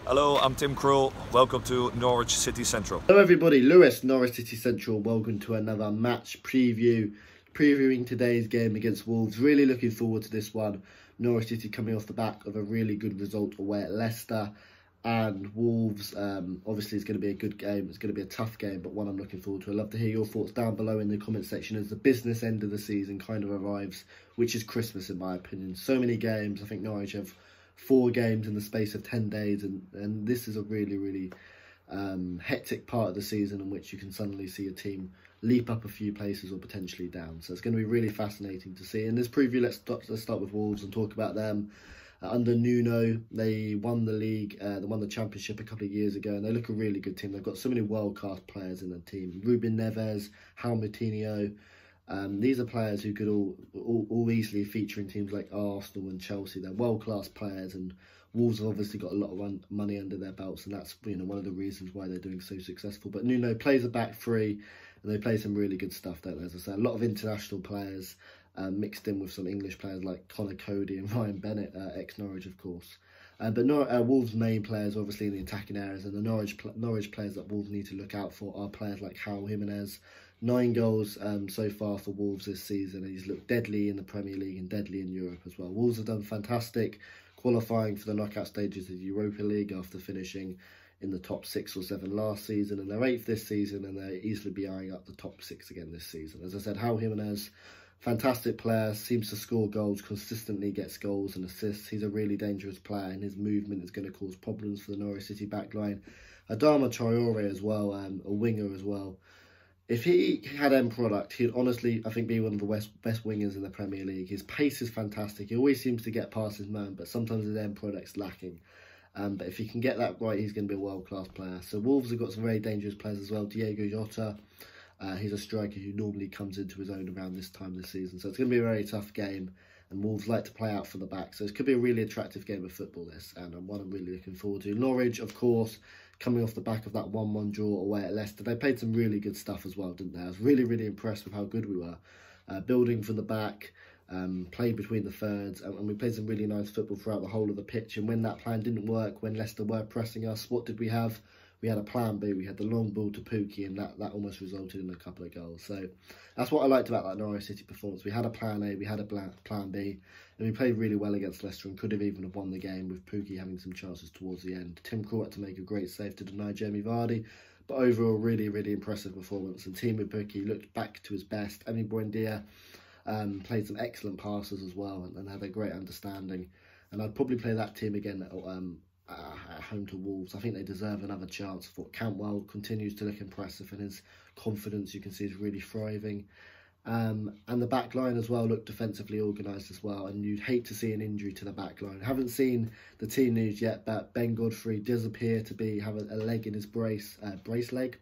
Hello, I'm Tim Krul. Welcome to Norwich City Central. Hello everybody, Lewis, Norwich City Central. Welcome to another match previewing today's game against Wolves. Really looking forward to this one. Norwich City coming off the back of a really good result away at Leicester. And Wolves, obviously it's going to be a good game. It's going to be a tough game, but one I'm looking forward to. I'd love to hear your thoughts down below in the comment section as the business end of the season kind of arrives, which is Christmas in my opinion. So many games. I think Norwich have 4 games in the space of 10 days, and this is a really hectic part of the season in which you can suddenly see a team leap up a few places or potentially down. So it's going to be really fascinating to see. In this preview, let's start with Wolves and talk about them. Under Nuno, they won the league, they won the championship a couple of years ago, and they look a really good team. They've got so many world-class players in their team. Ruben Neves, João Moutinho. These are players who could all easily feature in teams like Arsenal and Chelsea. They're world-class players, and Wolves have obviously got a lot of money under their belts, and that's one of the reasons why they're doing so successful. But Nuno plays a back three, and they play some really good stuff, don't they? As I say, a lot of international players mixed in with some English players like Connor Cody and Ryan Bennett, ex-Norwich, of course. But Wolves' main players, obviously, in the attacking areas, and the Norwich players that Wolves need to look out for are players like João Jimenez. 9 goals so far for Wolves this season, and he's looked deadly in the Premier League and deadly in Europe as well. Wolves have done fantastic qualifying for the knockout stages of the Europa League after finishing in the top 6 or 7 last season, and they're 8th this season, and they're easily be eyeing up the top 6 again this season. As I said, João Jimenez, fantastic player, seems to score goals, consistently gets goals and assists. He's a really dangerous player, and his movement is going to cause problems for the Norwich City backline. Adama Traore as well, a winger as well. If he had end product, he'd honestly, I think, be one of the best wingers in the Premier League. His pace is fantastic. He always seems to get past his man, but sometimes his end product's lacking. But if he can get that right, he's going to be a world-class player. So Wolves have got some very dangerous players as well. Diego Jota, he's a striker who normally comes into his own around this time of the season. So it's going to be a very tough game, and Wolves like to play out for the back. So it could be a really attractive game of football, this, and one I'm really looking forward to. Norwich, of course, coming off the back of that 1-1 draw away at Leicester. They played some really good stuff as well, didn't they? I was really impressed with how good we were. Building from the back, played between the thirds, and we played some really nice football throughout the whole of the pitch. And when that plan didn't work, when Leicester were pressing us, what did we have? We had a plan B. We had the long ball to Pukki, and that almost resulted in a couple of goals. So that's what I liked about that Norwich City performance. We had a plan A, we had a plan B, and we played really well against Leicester and could have even have won the game with Pukki having some chances towards the end. Tim Krul had to make a great save to deny Jamie Vardy, but overall, really impressive performance. And Team with Pukki looked back to his best. Emi Buendia played some excellent passes as well, and had a great understanding. And I'd probably play that team again at home to Wolves. I think they deserve another chance. I thought Cantwell continues to look impressive, and his confidence, you can see, is really thriving. And the back line as well looked defensively organised as well, and you'd hate to see an injury to the back line. I haven't seen the team news yet, but Ben Godfrey does appear to have a leg in his brace leg.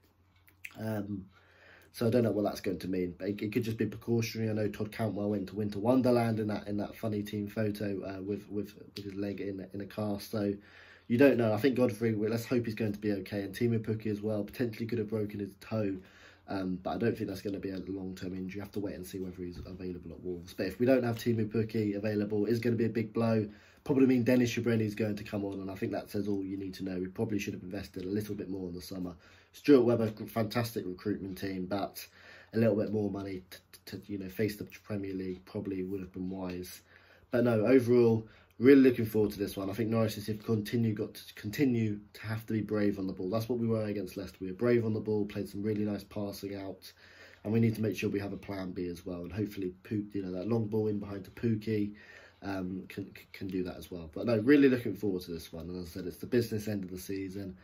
So I don't know what that's going to mean, but it could just be precautionary. I know Todd Cantwell went to Winter Wonderland in that funny team photo with his leg in a cast. So you don't know. I think Godfrey, let's hope he's going to be okay. And Timo Pukki as well, potentially could have broken his toe. But I don't think that's going to be a long-term injury. You have to wait and see whether he's available at Wolves. But if we don't have Timo Pukki available, it's going to be a big blow. Probably mean Dennis Shabreni is going to come on, and I think that says all you need to know. We probably should have invested a little bit more in the summer. Stuart Webber, fantastic recruitment team, but a little bit more money to face the Premier League probably would have been wise. But no, overall, really looking forward to this one. I think Norwich City have continue to have to be brave on the ball. That's what we were against Leicester. We were brave on the ball, played some really nice passing out, and we need to make sure we have a plan B as well. And hopefully, that long ball in behind to Pukki can do that as well. But no, really looking forward to this one. And as I said, it's the business end of the season.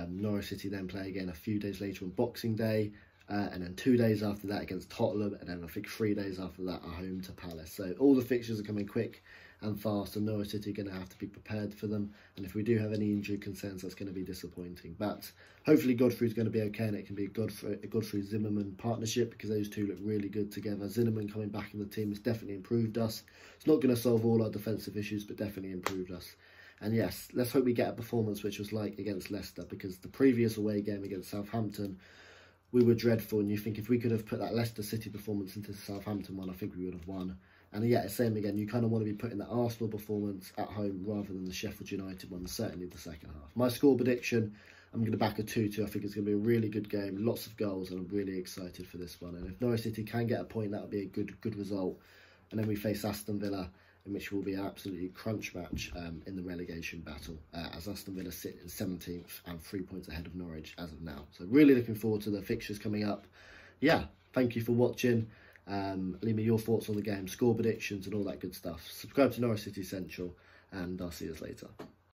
Norwich City then play again a few days later on Boxing Day, and then 2 days after that against Tottenham, and then I think 3 days after that are home to Palace. So all the fixtures are coming quick and fast, and Norwich City are going to have to be prepared for them. And if we do have any injury concerns, that's going to be disappointing. But hopefully Godfrey's going to be okay, and it can be a Godfrey-Zimmerman partnership, because those two look really good together. Zimmerman coming back in the team has definitely improved us. It's not going to solve all our defensive issues, but definitely improved us. And yes, let's hope we get a performance which was like against Leicester, because the previous away game against Southampton, we were dreadful. And you think if we could have put that Leicester City performance into the Southampton one, I think we would have won. And yeah, same again, you kind of want to be putting the Arsenal performance at home rather than the Sheffield United one, certainly the second half. My score prediction, I'm going to back a 2-2. I think it's going to be a really good game, lots of goals, and I'm really excited for this one. And if Norwich City can get a point, that'll be a good result. And then we face Aston Villa, in which will be an absolutely crunch match in the relegation battle, as Aston Villa sit in 17th and 3 points ahead of Norwich as of now. So really looking forward to the fixtures coming up. Yeah, thank you for watching. Leave me your thoughts on the game, score predictions and all that good stuff. Subscribe to Norwich City Central, and I'll see you later.